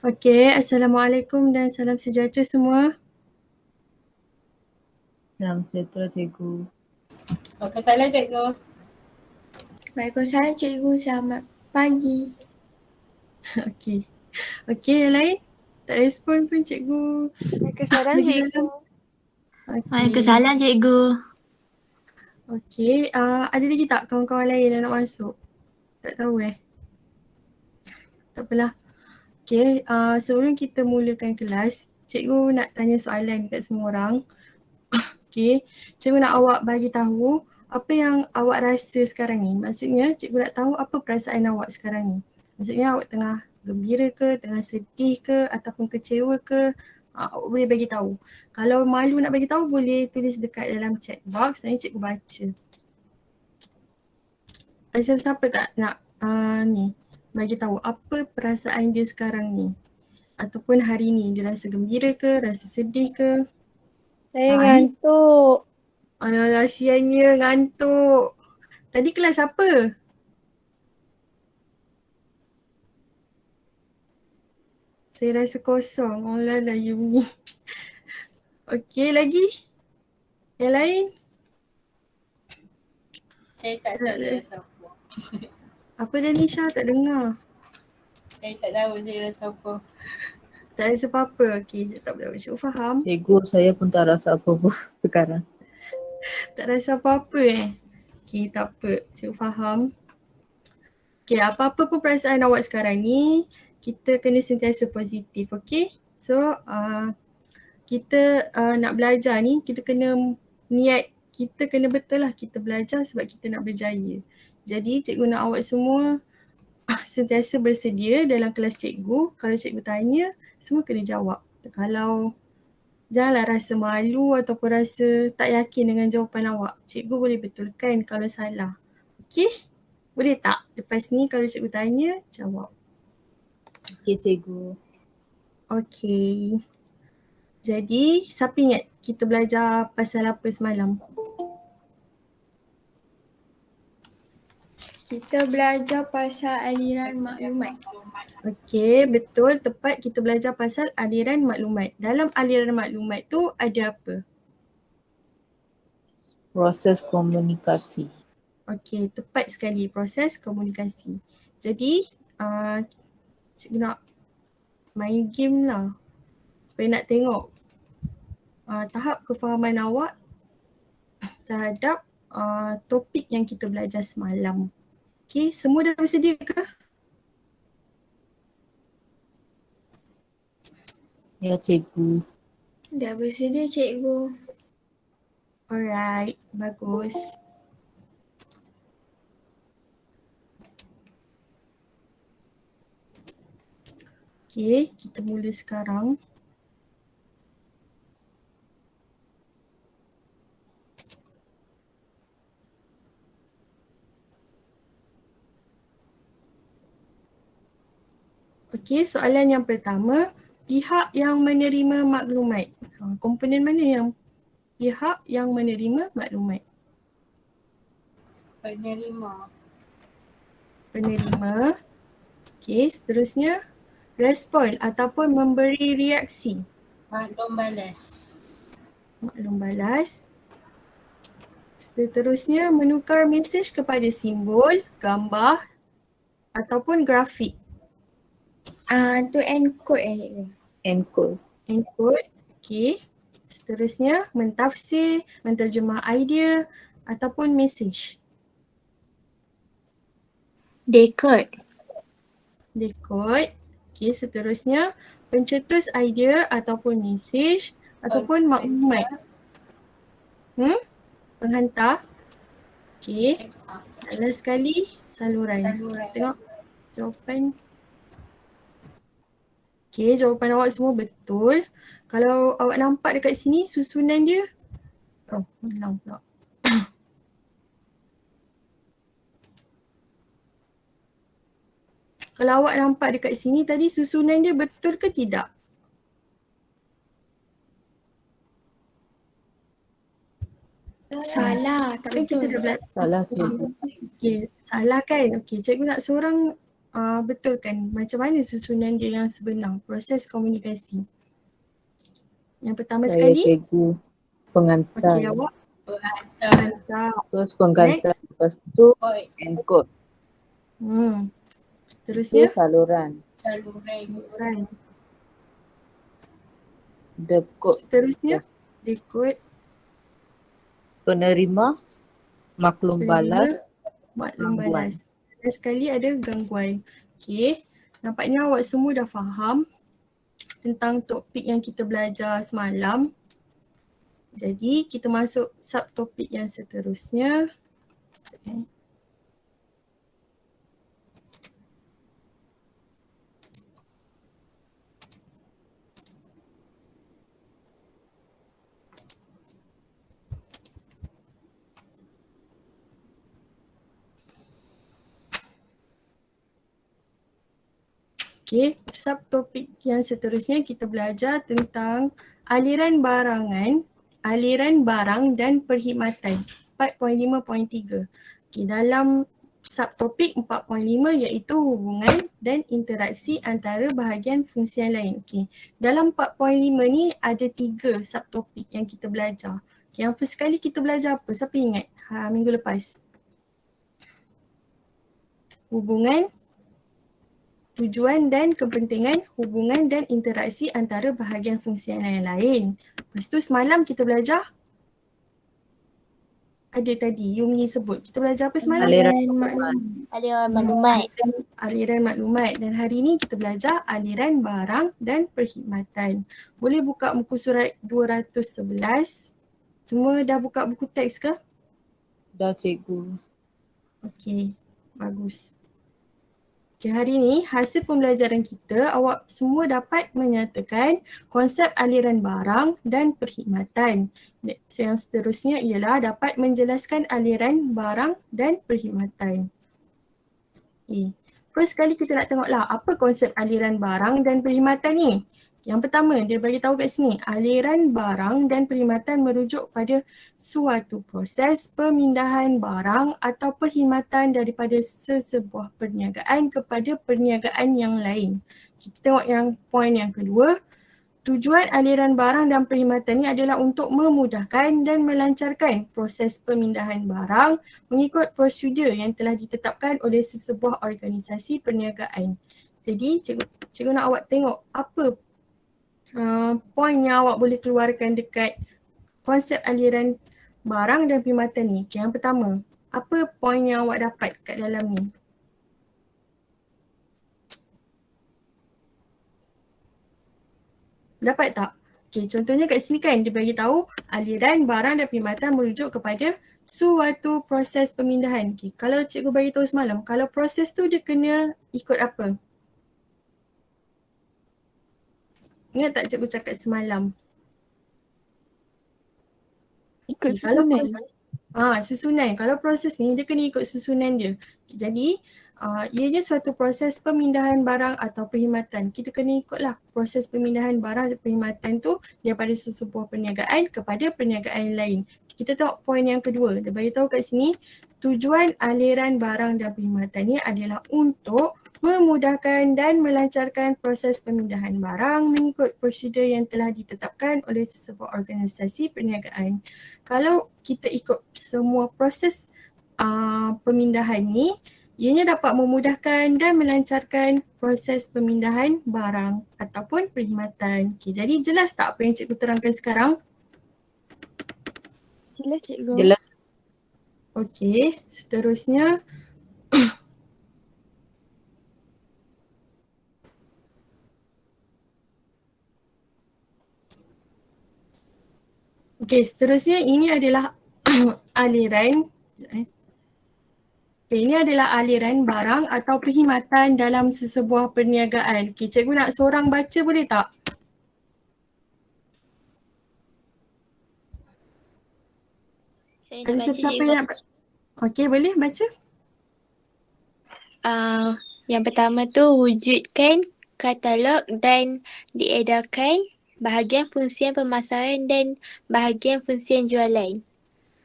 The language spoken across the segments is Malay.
Okey, Assalamualaikum dan salam sejahtera semua. Salam sejahtera cikgu. Waalaikumsalam cikgu. Waalaikumsalam cikgu, selamat pagi. Okey. Okey, yang lain? Tak respon pun cikgu. Waalaikumsalam Bagi cikgu. salam. Okey. Waalaikumsalam cikgu. Okey, ada lagi tak kawan-kawan lain yang nak masuk? Tak tahu Tak apalah. Okey, sebelum kita mulakan kelas, cikgu nak tanya soalan dekat semua orang. Okey, cikgu nak awak bagi tahu apa yang awak rasa sekarang ni. Maksudnya cikgu nak tahu apa perasaan awak sekarang ni. Maksudnya awak tengah gembira ke, tengah sedih ke ataupun kecewa ke, awak boleh bagi tahu. Kalau malu nak bagi tahu boleh tulis dekat dalam chat box, nanti cikgu baca. Siapa tak nak ni bagi tahu apa perasaan dia sekarang ni ataupun hari ni, dia rasa gembira ke, rasa sedih ke? Saya ngantuk. Alah, siannya ngantuk. Tadi kelas apa? Saya rasa kosong. Alah lah you ni. Okey, lagi? Yang lain? Saya tak tahu saya rasa apa. Apa dah Nisha? Tak dengar. Saya tak tahu saya rasa apa. Tak rasa apa-apa. Okey, tak apa. Syuk faham. Cikgu, saya pun tak rasa apa-apa sekarang. Tak rasa apa-apa Okey, tak apa. Syuk faham. Okey, apa-apa pun perasaan awak sekarang ni, kita kena sentiasa positif, okey? So, kita nak belajar ni, kita kena niat kita kena betul lah kita belajar sebab kita nak berjaya. Jadi cikgu nak awak semua sentiasa bersedia dalam kelas cikgu. Kalau cikgu tanya, semua kena jawab. Kalau janganlah rasa malu ataupun rasa tak yakin dengan jawapan awak. Cikgu boleh betulkan kalau salah. Okey? Boleh tak? Lepas ni kalau cikgu tanya, jawab. Okey cikgu. Okey. Jadi, siapa ingat kita belajar pasal apa semalam? Kita belajar pasal aliran maklumat. Okey, betul, tepat, kita belajar pasal aliran maklumat. Dalam aliran maklumat tu ada apa? Proses komunikasi. Okey, tepat sekali, proses komunikasi. Jadi, cikgu nak main game lah supaya nak tengok tahap kefahaman awak terhadap topik yang kita belajar semalam. Okey, semua dah bersedia ke? Ya cikgu. Dah bersedia cikgu. Alright, bagus. Okey, kita mula sekarang. Okey, soalan yang pertama, pihak yang menerima maklumat. Komponen mana yang pihak yang menerima maklumat? Penerima. Penerima. Okey, seterusnya respon ataupun memberi reaksi. Maklum balas. Maklum balas. Seterusnya menukar mesej kepada simbol, gambar ataupun grafik. Tu encode cikgu. Encode. Encode. Okey. Seterusnya mentafsir, menterjemah idea ataupun mesej. Decode. Decode. Okey, seterusnya pencetus idea ataupun mesej ataupun maklumat. Penghantar. Okey. Last sekali saluran. Tengok jawapan. Okey, jawapan awak semua betul. Kalau awak nampak dekat sini susunan dia. Oh, hilang pula. Kalau awak nampak dekat sini tadi susunan dia betul ke tidak? Salah, tak Kan kita betul. dah belajar. Salah cikgu. Okey, salah kan? Okey, cikgu nak seorang betulkan macam mana susunan dia yang sebenar, proses komunikasi. Yang pertama Saya sekali, cikgu. Pengantar. okey awak Pengantar. hantar. Terus penggantar. Next. Lepas tu Voice. encode. Hmm. Itu Seterusnya, saluran. Saluran. saluran. Decode. Seterusnya, decode, Penerima. Maklum penerima, balas. maklum Gangguan. balas. Dan sekali ada gangguan. Okey, nampaknya awak semua dah faham tentang topik yang kita belajar semalam. Jadi kita masuk subtopik yang seterusnya. Okay. Okey, subtopik yang seterusnya kita belajar tentang aliran barang dan perkhidmatan 4.5.3. Okey, dalam subtopik 4.5 iaitu hubungan dan interaksi antara bahagian fungsi yang lain. Okey, dalam 4.5 ni ada 3 subtopik yang kita belajar. Okay, yang first kali kita belajar apa? Siapa ingat? Minggu lepas. Hubungan, tujuan dan kepentingan, hubungan dan interaksi antara bahagian fungsi yang lain. Lepas tu semalam kita belajar, ada tadi Yumi sebut, kita belajar apa semalam? Aliran Aliran maklumat. Aliran maklumat, dan hari ni kita belajar aliran barang dan perkhidmatan. Boleh buka muka surat 211. Semua dah buka buku teks ke? Dah cikgu. Okey, bagus. Okay, hari ni hasil pembelajaran kita, awak semua dapat menyatakan konsep aliran barang dan perkhidmatan. Yang seterusnya ialah dapat menjelaskan aliran barang dan perkhidmatan. Okay. First sekali kita nak tengoklah apa konsep aliran barang dan perkhidmatan ni. Yang pertama, dia bagi tahu kat sini, aliran barang dan perkhidmatan merujuk pada suatu proses pemindahan barang atau perkhidmatan daripada sesebuah perniagaan kepada perniagaan yang lain. Kita tengok yang poin yang kedua. Tujuan aliran barang dan perkhidmatan ini adalah untuk memudahkan dan melancarkan proses pemindahan barang mengikut prosedur yang telah ditetapkan oleh sesebuah organisasi perniagaan. Jadi cikgu nak awak tengok apa poin yang awak boleh keluarkan dekat konsep aliran barang dan perkhidmatan ni. Okay, yang pertama, apa poin yang awak dapat kat dalam ni? Dapat tak? Okay, contohnya kat sini kan dia bagi tahu aliran barang dan perkhidmatan merujuk kepada suatu proses pemindahan. Okay, kalau cikgu bagi tahu semalam, kalau proses tu dia kena ikut apa? Ingat tak cikgu cakap semalam? Ikut Kalau susunan. susunan. Kalau proses ni dia kena ikut susunan dia. Jadi ianya suatu proses pemindahan barang atau perkhidmatan. Kita kena ikutlah proses pemindahan barang dan perkhidmatan tu daripada sesebuah perniagaan kepada perniagaan lain. Kita tengok poin yang kedua. Dia bagi tahu kat sini, tujuan aliran barang dan perkhidmatan ni adalah untuk memudahkan dan melancarkan proses pemindahan barang mengikut prosedur yang telah ditetapkan oleh sesebuah organisasi perniagaan. Kalau kita ikut semua proses pemindahan ni, ianya dapat memudahkan dan melancarkan proses pemindahan barang ataupun perkhidmatan. Okay, jadi jelas tak apa yang cikgu terangkan sekarang? Jelas cikgu. Jelas. Okey, seterusnya seterusnya ini adalah aliran ini adalah aliran barang atau perkhidmatan dalam sesebuah perniagaan. Okey, cikgu nak seorang baca boleh tak? Saya Ada nak baca siapa-siapa cikgu. yang nak okey, boleh baca? Yang pertama tu wujudkan katalog dan diedarkan bahagian fungsian pemasaran dan bahagian fungsian jualan.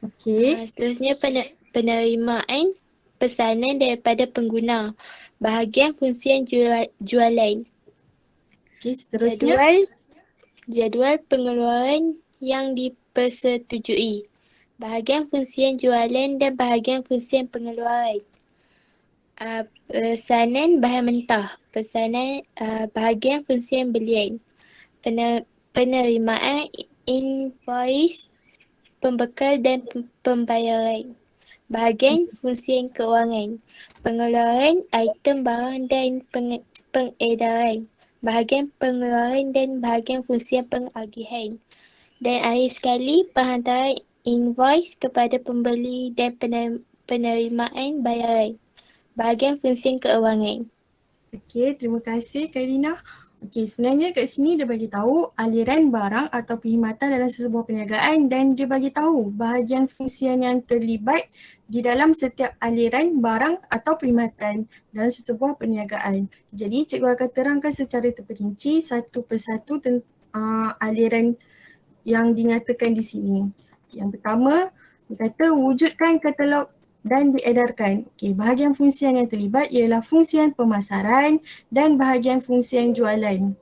Okey. Seterusnya penerimaan pesanan daripada pengguna. Bahagian fungsian jualan. Okey, seterusnya. Jadual pengeluaran yang dipersetujui. Bahagian fungsian jualan dan bahagian fungsian pengeluaran. Pesanan bahan mentah. Bahagian fungsian belian. Penerimaan invoice, pembekal dan pembayaran. Bahagian fungsian keuangan. Pengeluaran item barang dan pengedaran. Bahagian pengeluaran dan bahagian fungsian pengagihan. Dan akhir sekali, penghantaran invoice kepada pembeli dan penerimaan bayaran. Bahagian fungsian keuangan. Okey, terima kasih Kak Rina. Okey, sebenarnya kat sini dia bagi tahu aliran barang atau perkhidmatan dalam sesebuah perniagaan dan dia bagi tahu bahagian fungsian yang terlibat di dalam setiap aliran barang atau perkhidmatan dalam sesebuah perniagaan. Jadi cikgu akan terangkan secara terperinci satu persatu aliran yang dinyatakan di sini. Yang pertama, dia kata wujudkan katalog dan diedarkan. Okey, bahagian fungsian yang terlibat ialah fungsian pemasaran dan bahagian fungsian jualan.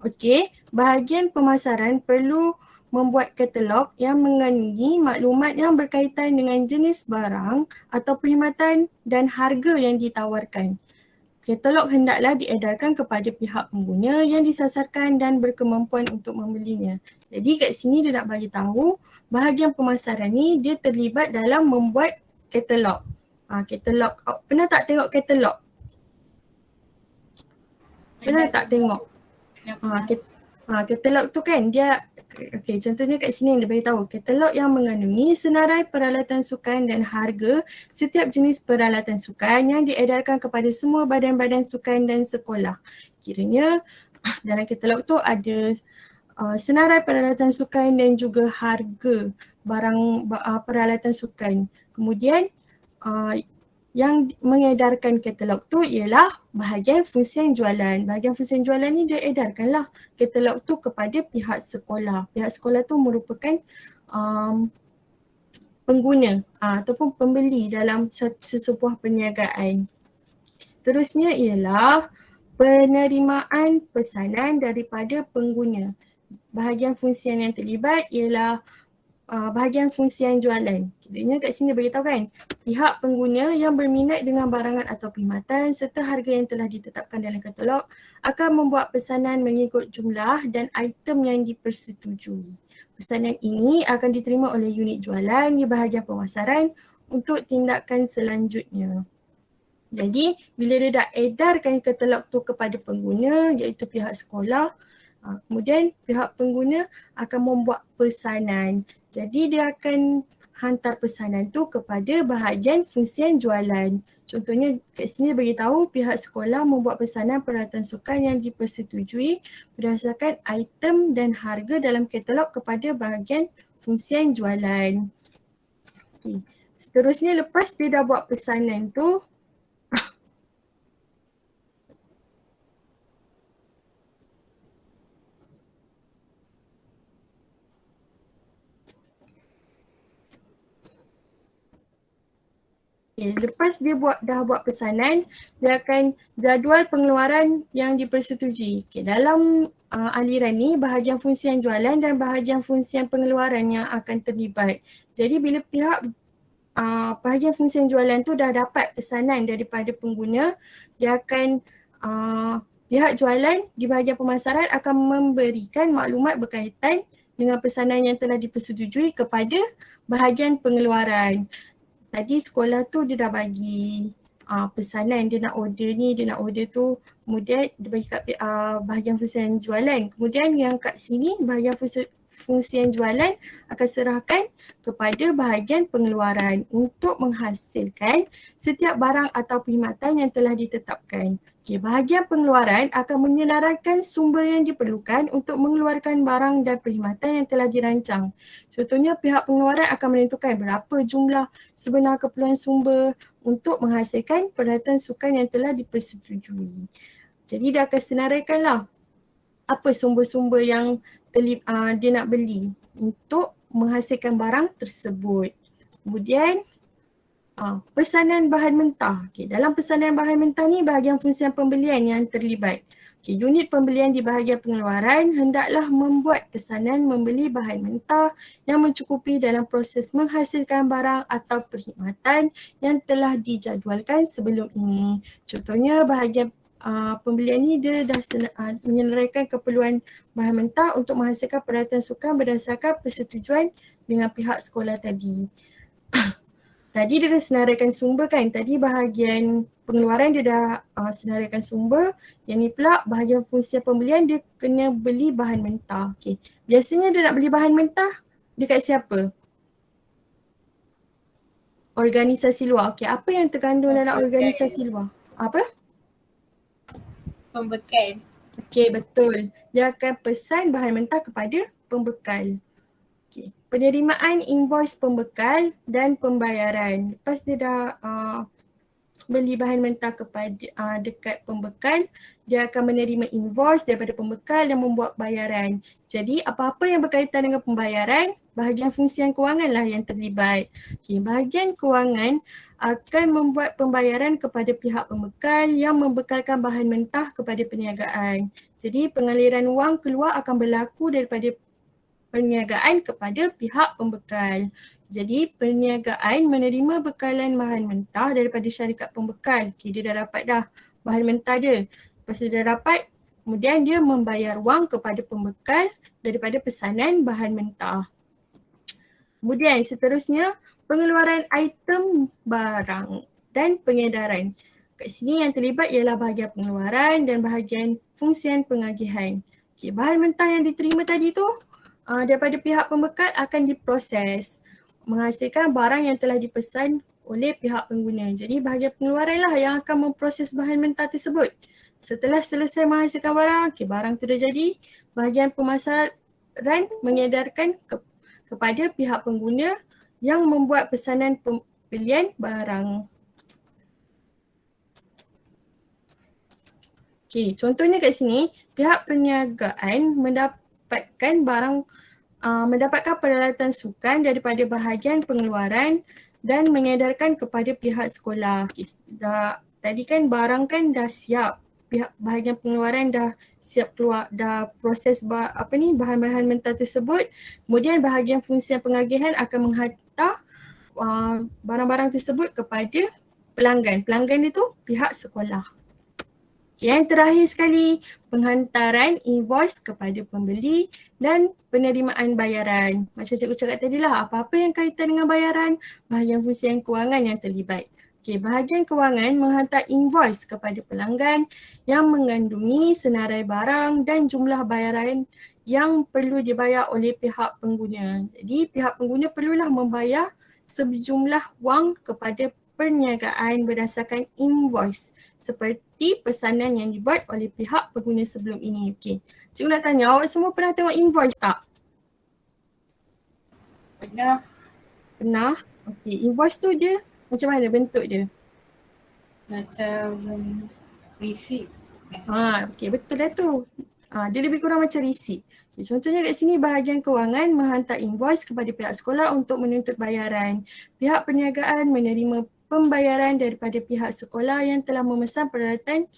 Okey, bahagian pemasaran perlu membuat katalog yang mengandungi maklumat yang berkaitan dengan jenis barang atau perkhidmatan dan harga yang ditawarkan. Katalog hendaklah diedarkan kepada pihak pengguna yang disasarkan dan berkemampuan untuk membelinya. Jadi kat sini dia nak bagi tahu bahagian pemasaran ni dia terlibat dalam membuat katalog. Katalog. Pernah tak tengok katalog? Pernah tak tengok? Katalog tu kan dia, okey, contohnya kat sini dia bagi tahu katalog yang mengandungi senarai peralatan sukan dan harga setiap jenis peralatan sukan yang diedarkan kepada semua badan-badan sukan dan sekolah. Kiranya dalam katalog tu ada senarai peralatan sukan dan juga harga barang peralatan sukan. Kemudian yang mengedarkan katalog tu ialah bahagian fungsian jualan. Bahagian fungsian jualan ni dia edarkanlah katalog tu kepada pihak sekolah. Pihak sekolah tu merupakan pengguna ataupun pembeli dalam sesebuah perniagaan. Seterusnya ialah penerimaan pesanan daripada pengguna. Bahagian fungsian yang terlibat ialah bahagian fungsian jualan. Kiranya kat sini dia beritahu kan, pihak pengguna yang berminat dengan barangan atau perkhidmatan serta harga yang telah ditetapkan dalam katalog akan membuat pesanan mengikut jumlah dan item yang dipersetujui. Pesanan ini akan diterima oleh unit jualan di bahagian pemasaran untuk tindakan selanjutnya. Jadi bila dia dah edarkan katalog tu kepada pengguna iaitu pihak sekolah, kemudian pihak pengguna akan membuat pesanan. Jadi dia akan hantar pesanan tu kepada bahagian fungsian jualan. Contohnya kat sini beritahu pihak sekolah membuat pesanan peralatan sukan yang dipersetujui berdasarkan item dan harga dalam katalog kepada bahagian fungsian jualan. Okay. Seterusnya lepas dia dah buat pesanan tu, lepas dia dah buat pesanan, dia akan jadual pengeluaran yang dipersetujui. Dalam aliran ni bahagian fungsian jualan dan bahagian fungsian pengeluaran yang akan terlibat. Jadi bila bahagian fungsian jualan tu dah dapat pesanan daripada pengguna, dia akan pihak jualan di bahagian pemasaran akan memberikan maklumat berkaitan dengan pesanan yang telah dipersetujui kepada bahagian pengeluaran. Tadi sekolah tu dia dah bagi pesanan, dia nak order ni, dia nak order tu. Kemudian dia bagi kat bahagian fungsian jualan. Kemudian yang kat sini bahagian fungsian jualan akan serahkan kepada bahagian pengeluaran untuk menghasilkan setiap barang atau perkhidmatan yang telah ditetapkan. Okay, bahagian pengeluaran akan menyelaraskan sumber yang diperlukan untuk mengeluarkan barang dan perkhidmatan yang telah dirancang. Contohnya pihak pengeluaran akan menentukan berapa jumlah sebenar keperluan sumber untuk menghasilkan peralatan sukan yang telah dipersetujui. Jadi dia akan senaraikanlah apa sumber-sumber yang dia nak beli untuk menghasilkan barang tersebut. Kemudian Pesanan bahan mentah. Okay, dalam pesanan bahan mentah ni bahagian fungsian pembelian yang terlibat. Okay, unit pembelian di bahagian pengeluaran hendaklah membuat pesanan membeli bahan mentah yang mencukupi dalam proses menghasilkan barang atau perkhidmatan yang telah dijadualkan sebelum ini. Contohnya bahagian pembelian ni dia dah menyenaraikan keperluan bahan mentah untuk menghasilkan peralatan sukan berdasarkan persetujuan dengan pihak sekolah tadi. Tadi dia dah senaraikan sumber kan. Tadi bahagian pengeluaran dia dah senaraikan sumber. Yang ni pula bahagian fungsi pembelian dia kena beli bahan mentah. Okay. Biasanya dia nak beli bahan mentah dekat siapa? Organisasi luar. Okay. Apa yang terkandung dalam organisasi luar? Apa? Pembekal. Okay, betul. Dia akan pesan bahan mentah kepada pembekal. Okay. Penerimaan invoice pembekal dan pembayaran. Lepas dia dah beli bahan mentah kepada dekat pembekal, dia akan menerima invoice daripada pembekal dan membuat bayaran. Jadi apa-apa yang berkaitan dengan pembayaran, bahagian fungsian kewangan lah yang terlibat. Okay. Bahagian kewangan akan membuat pembayaran kepada pihak pembekal yang membekalkan bahan mentah kepada perniagaan. Jadi pengaliran wang keluar akan berlaku daripada perniagaan kepada pihak pembekal. Jadi perniagaan menerima bekalan bahan mentah daripada syarikat pembekal. Okay, dia dah dapat dah bahan mentah dia. Lepas dia dah dapat, kemudian dia membayar wang kepada pembekal daripada pesanan bahan mentah. Kemudian seterusnya, pengeluaran item barang dan pengedaran. Kat sini yang terlibat ialah bahagian pengeluaran dan bahagian fungsian pengagihan. Okay, bahan mentah yang diterima tadi tu daripada pihak pembekal akan diproses menghasilkan barang yang telah dipesan oleh pihak pengguna. Jadi bahagian pengeluaran lah yang akan memproses bahan mentah tersebut. Setelah selesai menghasilkan barang, okay, barang tu dah jadi, bahagian pemasaran mengedarkan kepada pihak pengguna yang membuat pesanan pembelian barang. Okay, contohnya kat sini, pihak perniagaan mendapatkan peralatan sukan daripada bahagian pengeluaran dan mengedarkan kepada pihak sekolah. Okay, tadi kan barang kan dah siap, pihak bahagian pengeluaran dah siap keluar, dah proses bahan-bahan mentah tersebut. Kemudian bahagian fungsi pengagihan akan menghantar barang-barang tersebut kepada pelanggan. Pelanggan itu pihak sekolah. Yang terakhir sekali, penghantaran invoice kepada pembeli dan penerimaan bayaran. Macam cikgu cakap tadi lah, apa-apa yang kaitan dengan bayaran, bahagian fungsi kewangan yang terlibat. Okay, bahagian kewangan menghantar invoice kepada pelanggan yang mengandungi senarai barang dan jumlah bayaran yang perlu dibayar oleh pihak pengguna. Jadi pihak pengguna perlulah membayar sejumlah wang kepada perniagaan berdasarkan invoice seperti pesanan yang dibuat oleh pihak pengguna sebelum ini. Okey. Cikgu nak tanya, awak semua pernah tengok invoice tak? Pernah. Pernah? Okey, invoice tu dia macam mana bentuk dia? Macam receipt. Okey, betul lah tu. Dia lebih kurang macam receipt. Okay, contohnya kat sini bahagian kewangan menghantar invoice kepada pihak sekolah untuk menuntut bayaran. Pihak perniagaan menerima pembayaran daripada pihak sekolah yang telah memesan peralatan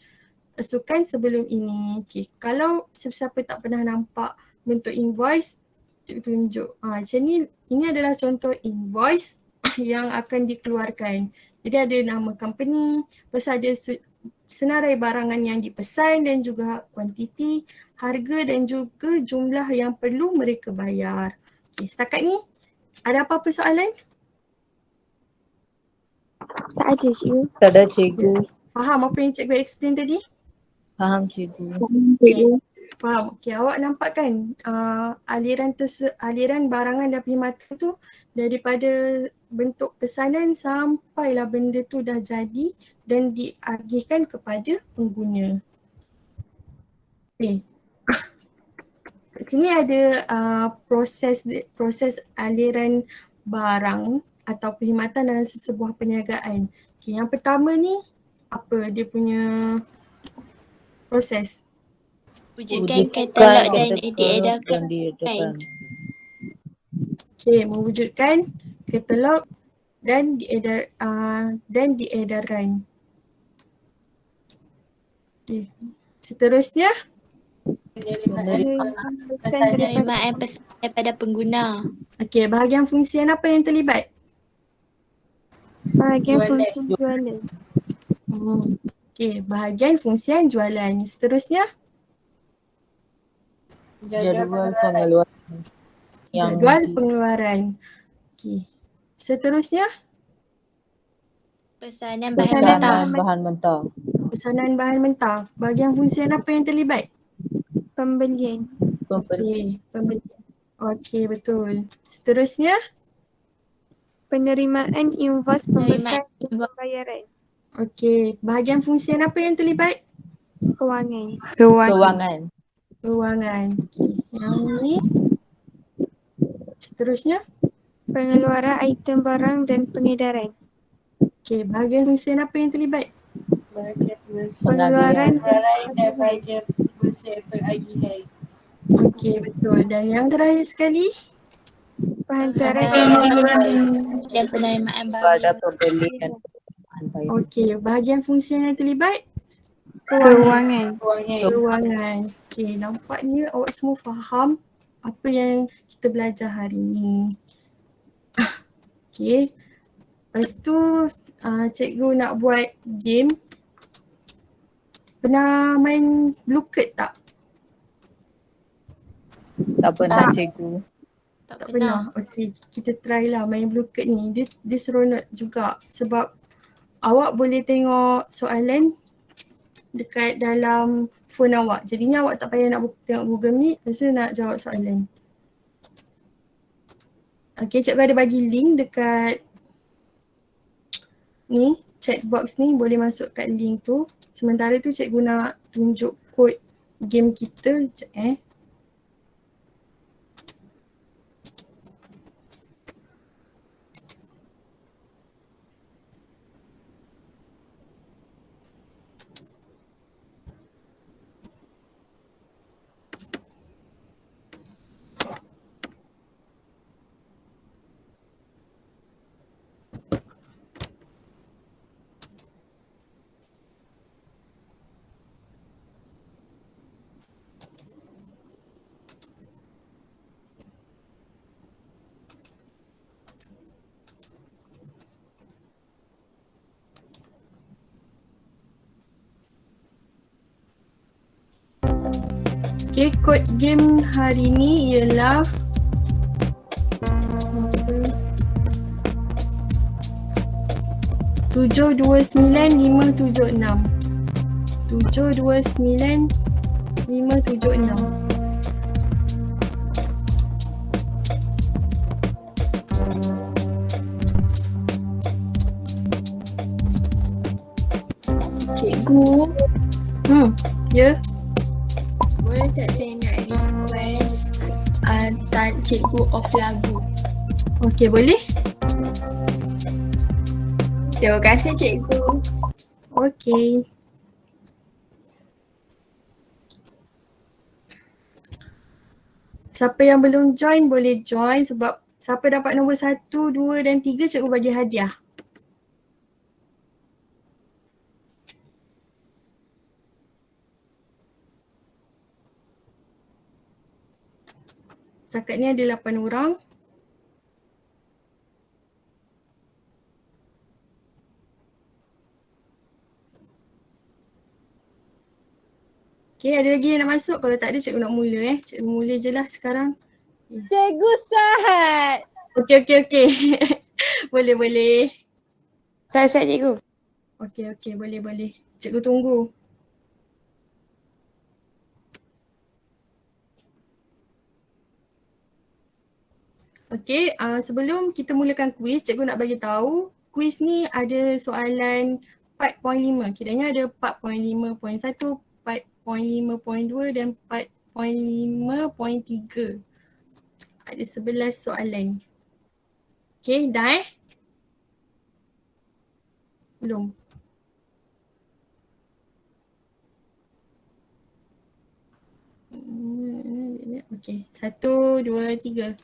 sukan sebelum ini. Okay, kalau siapa-siapa tak pernah nampak bentuk invoice, tunjuk. Macam ni, ini adalah contoh invoice yang akan dikeluarkan. Jadi ada nama company, lepas ada senarai barangan yang dipesan dan juga kuantiti, harga dan juga jumlah yang perlu mereka bayar. Okay, setakat ni ada apa-apa soalan? Tak ada cikgu. Tak ada cikgu. Faham apa yang cikgu explain tadi? Faham cikgu. Okay. Faham. Okay, awak nampak kan aliran barangan dan perkhidmatan tu daripada bentuk pesanan sampailah benda tu dah jadi dan diagihkan kepada pengguna. Okay. Kat sini ada proses aliran barang atau perkhidmatan dalam sesebuah perniagaan. Okay, yang pertama ni apa dia punya proses? Wujudkan katalog dan diedarkan. Okay, mewujudkan katalog dan diedarkan. Okay. Seterusnya, Penerimaan Pesan daripada Penerimaan pesan daripada pengguna. okay, bahagian fungsian apa yang terlibat? bahagian Jualan. fungsi jualan. Okay, bahagian fungsian jualan. Seterusnya, Jadual pengeluaran yang jadual pengeluaran. Okay. Seterusnya, Pesanan bahan mentah. pesanan bahan mentah. pesanan bahan mentah. Bahagian fungsian apa yang terlibat? Pembelian. Pembeli. Okay, pembelian. Okay, betul. Seterusnya, Penerimaan invoice Penerimaan pembekal pembayaran. okay, bahagian fungsian apa yang terlibat? Kewangan. Kewangan. Kewangan. Okay. Yang ni, seterusnya, Pengeluaran item barang dan pengedaran. okay, bahagian fungsian apa yang terlibat? bahagian fungsi Pengeluaran pengeluaran dan bahagian fungsi penagihan. Okay, betul. Dan yang terakhir sekali, penghantaran Dan penerimaan Pada barang. pembeli dan penerimaan bayar. okay, bahagian fungsian yang terlibat? kewangan. Kewangan. Kewangan. Okay, nampaknya awak semua faham apa yang kita belajar hari ni. Okay, lepas tu cikgu nak buat game. Pernah main Blue Card tak? Tak pernah cikgu. Tak pernah. Okay, kita try lah main Blue Card ni. Dia seronok juga sebab awak boleh tengok soalan dekat dalam phone awak. Jadinya awak tak payah nak tengok Google Meet, lepas tu nak jawab soalan. Okay, cikgu ada bagi link dekat ni, chat box ni, boleh masuk kat link tu. Sementara tu cikgu nak tunjuk kod game kita. Sekejap Okay, kod game hari ni ialah 729576. 729576. Cikgu, Ya, boleh tak saya nak request cikgu off lagu? okay, boleh. Terima kasih cikgu. Okay. Siapa yang belum join boleh join sebab siapa dapat nombor 1, 2 dan 3 cikgu bagi hadiah. Setakat ni ada 8 orang. Okay, ada lagi yang nak masuk? Kalau tak ada, cikgu nak mula Cikgu mula je lah sekarang. Cikgu Sahat. Okay. Boleh. Saya cikgu. Okay, boleh. Cikgu tunggu. Okay, sebelum kita mulakan kuis, cikgu nak bagi tahu kuis ni ada soalan 4.5. Kiranya ada 4.5.1, 4.5.2 dan 4.5.3. Ada 11 soalan. Okay, dah Belum. Okay, 1, 2, 3.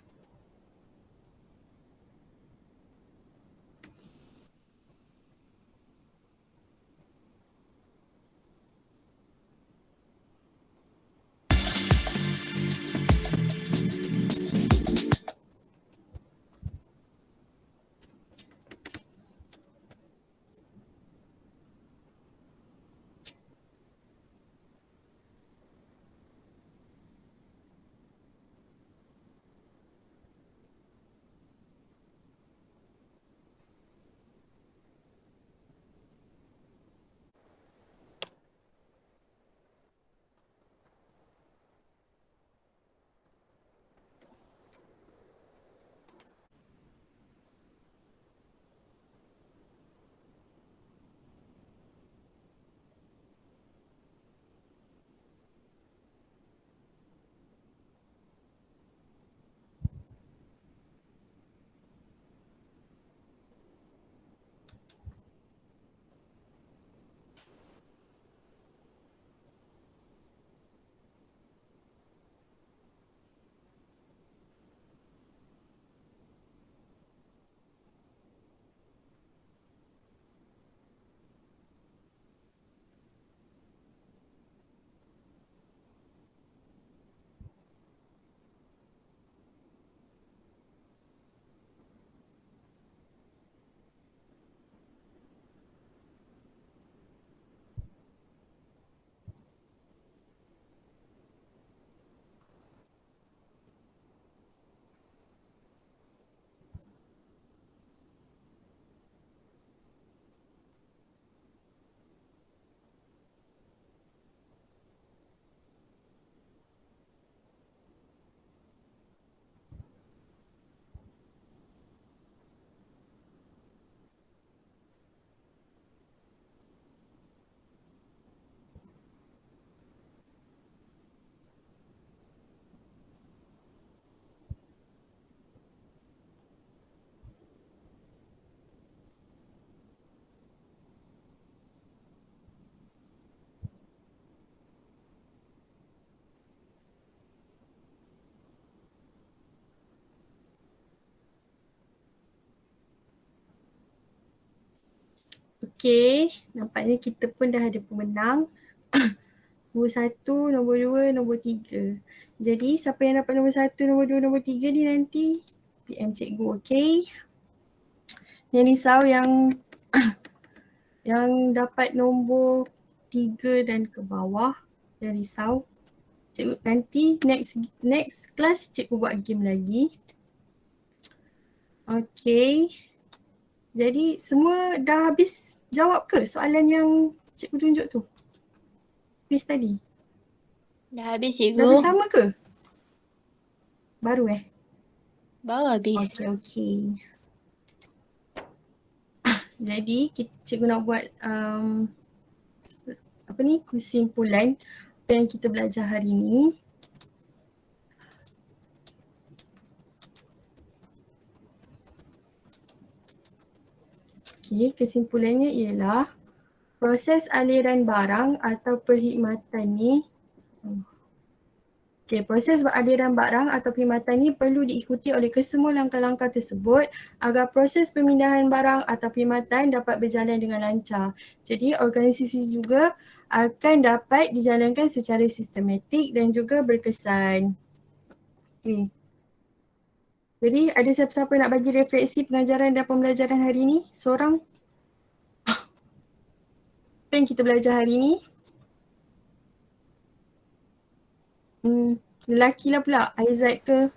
Okey, nampaknya kita pun dah ada pemenang. Nombor 1, nombor 2, nombor 3. Jadi siapa yang dapat nombor 1, nombor 2, nombor 3 ni nanti PM cikgu, okey? Yang risau yang dapat nombor 3 dan ke bawah, yang risau. Cikgu nanti next class cikgu buat game lagi. Okey. Jadi semua dah habis jawab ke soalan yang cikgu tunjuk tu? Quiz tadi. Dah habis Dah cikgu. bersama ke? Baru Baru habis. Okey. Jadi cikgu nak buat kesimpulan apa yang kita belajar hari ni. Okey, kesimpulannya ialah proses aliran barang atau perkhidmatan ni proses aliran barang atau perkhidmatan ni perlu diikuti oleh kesemua langkah-langkah tersebut agar proses pemindahan barang atau perkhidmatan dapat berjalan dengan lancar. Jadi organisasi juga akan dapat dijalankan secara sistematik dan juga berkesan. Okay. Jadi ada siapa-siapa nak bagi refleksi pengajaran dan pembelajaran hari ni? Seorang? Apa yang kita belajar hari ni? Lelaki lah pula, Aizat ke?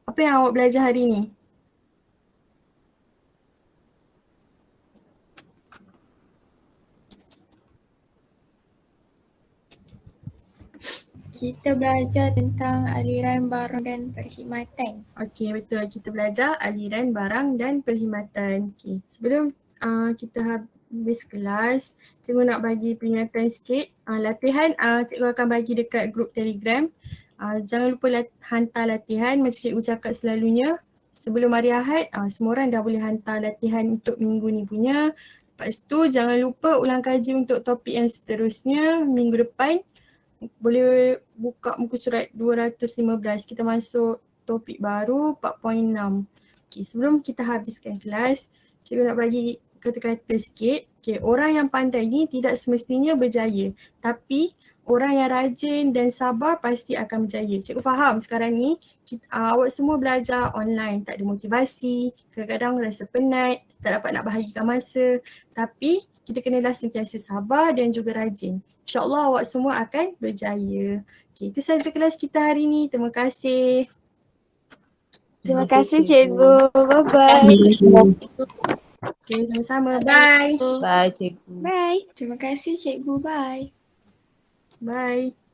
Apa yang awak belajar hari ni? Kita belajar tentang aliran barang dan perkhidmatan. Okey, betul. Kita belajar aliran barang dan perkhidmatan. Okey, sebelum kita habis kelas, cikgu nak bagi peringatan sikit. Latihan cikgu akan bagi dekat grup Telegram. Jangan lupa hantar latihan macam cikgu cakap selalunya. Sebelum hari Ahad, semua orang dah boleh hantar latihan untuk minggu ni punya. Lepas tu jangan lupa ulang kaji untuk topik yang seterusnya minggu depan. Boleh buka muka surat 215. Kita masuk topik baru 4.6. Okay, sebelum kita habiskan kelas, cikgu nak bagi kata-kata sikit. Okay, orang yang pandai ni tidak semestinya berjaya. Tapi orang yang rajin dan sabar pasti akan berjaya. Cikgu faham sekarang ni awak semua belajar online, tak ada motivasi, kadang-kadang rasa penat, tak dapat nak bahagikan masa. Tapi kita kenalah sentiasa sabar dan juga rajin. InsyaAllah awak semua akan berjaya. Okay, itu sahaja kelas kita hari ni. Terima kasih. Terima kasih cikgu. Bye-bye. Okay, sama-sama. Bye. Bye cikgu. Bye. Terima kasih cikgu. Bye. Bye.